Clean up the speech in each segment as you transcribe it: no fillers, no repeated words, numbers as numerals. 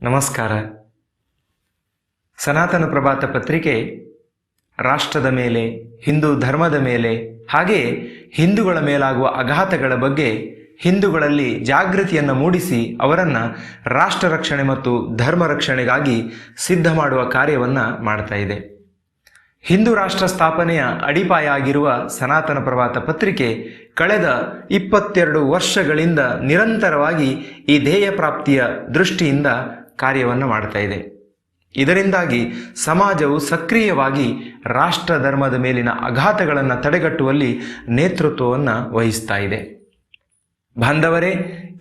ನಮಸ್ಕಾರ. ಸನಾತನ ಪ್ರಭಾತ ಪತ್ರಿಕೆ ರಾಷ್ಟ್ರದ ಮೇಲೆ, ಹಿಂದೂ ಧರ್ಮದ ಮೇಲೆ, ಹಾಗೆ ಹಿಂದೂಗಳ ಮೇಲಾಗುವ ಆಘಾತಗಳ ಬಗ್ಗೆ ಹಿಂದೂಗಳಲ್ಲಿ ಜಾಗೃತಿಯನ್ನು ಮೂಡಿಸಿ ಅವರನ್ನು ರಾಷ್ಟ್ರ ರಕ್ಷಣೆ ಮತ್ತು ಧರ್ಮ ರಕ್ಷಣೆಗಾಗಿ ಸಿದ್ಧ ಮಾಡುವ ಕಾರ್ಯವನ್ನು ಮಾಡ್ತಾ ಇದೆ. ಹಿಂದೂ ರಾಷ್ಟ್ರ ಸ್ಥಾಪನೆಯ ಅಡಿಪಾಯ ಆಗಿರುವ ಸನಾತನ ಪ್ರಭಾತ ಪತ್ರಿಕೆ ಕಳೆದ 22 ವರ್ಷಗಳಿಂದ ನಿರಂತರವಾಗಿ ಈ ಧ್ಯೇಯ ಪ್ರಾಪ್ತಿಯ ದೃಷ್ಟಿಯಿಂದ ಕಾರ್ಯವನ್ನು ಮಾಡ್ತಾ ಇದೆ. ಇದರಿಂದಾಗಿ ಸಮಾಜವು ಸಕ್ರಿಯವಾಗಿ ರಾಷ್ಟ್ರ ಧರ್ಮದ ಮೇಲಿನ ಆಘಾತಗಳನ್ನು ತಡೆಗಟ್ಟುವಲ್ಲಿ ನೇತೃತ್ವವನ್ನು ವಹಿಸ್ತಾ ಇದೆ. ಬಾಂಧವರೇ,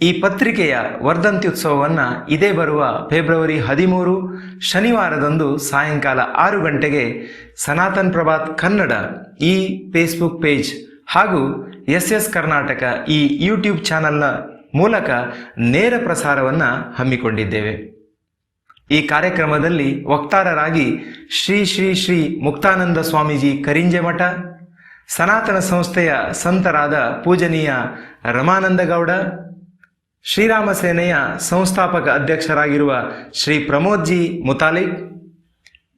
ಈ ಪತ್ರಿಕೆಯ ವರ್ಧಂತ್ಯುತ್ಸವವನ್ನು ಇದೇ ಬರುವ ಫೆಬ್ರವರಿ 13 ಶನಿವಾರದಂದು ಸಾಯಂಕಾಲ 6 ಗಂಟೆಗೆ ಸನಾತನ್ ಪ್ರಭಾತ್ ಕನ್ನಡ ಈ ಫೇಸ್ಬುಕ್ ಪೇಜ್ ಹಾಗೂ SS ಕರ್ನಾಟಕ ಈ ಯೂಟ್ಯೂಬ್ ಚಾನಲ್ನ ಮೂಲಕ ನೇರ ಪ್ರಸಾರವನ್ನು ಹಮ್ಮಿಕೊಂಡಿದ್ದೇವೆ. ಈ ಕಾರ್ಯಕ್ರಮದಲ್ಲಿ ವಕ್ತಾರರಾಗಿ ಶ್ರೀ ಶ್ರೀ ಶ್ರೀ ಮುಕ್ತಾನಂದ ಸ್ವಾಮೀಜಿ ಕರಿಂಜೆ ಮಠ, ಸನಾತನ ಸಂಸ್ಥೆಯ ಸಂತರಾದ ಪೂಜನೀಯ ರಮಾನಂದ ಗೌಡ, ಶ್ರೀರಾಮ ಸೇನೆಯ ಸಂಸ್ಥಾಪಕ ಅಧ್ಯಕ್ಷರಾಗಿರುವ ಶ್ರೀ ಪ್ರಮೋದ್ಜಿ ಮುತಾಲಿಕ್,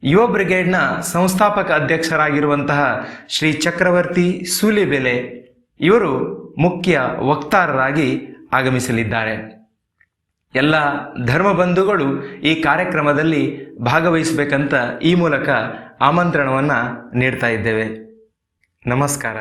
ಯುವ ಬ್ರಿಗೇಡ್ನ ಸಂಸ್ಥಾಪಕ ಅಧ್ಯಕ್ಷರಾಗಿರುವಂತಹ ಶ್ರೀ ಚಕ್ರವರ್ತಿ ಸೂಲಿಬೆಲೆ ಇವರು ಮುಖ್ಯ ವಕ್ತಾರರಾಗಿ ಆಗಮಿಸಲಿದ್ದಾರೆ. ಎಲ್ಲ ಧರ್ಮ ಬಂಧುಗಳು ಈ ಕಾರ್ಯಕ್ರಮದಲ್ಲಿ ಭಾಗವಹಿಸಬೇಕಂತ ಈ ಮೂಲಕ ಆಮಂತ್ರಣವನ್ನು ನೀಡ್ತಾ ಇದ್ದೇವೆ. ನಮಸ್ಕಾರ.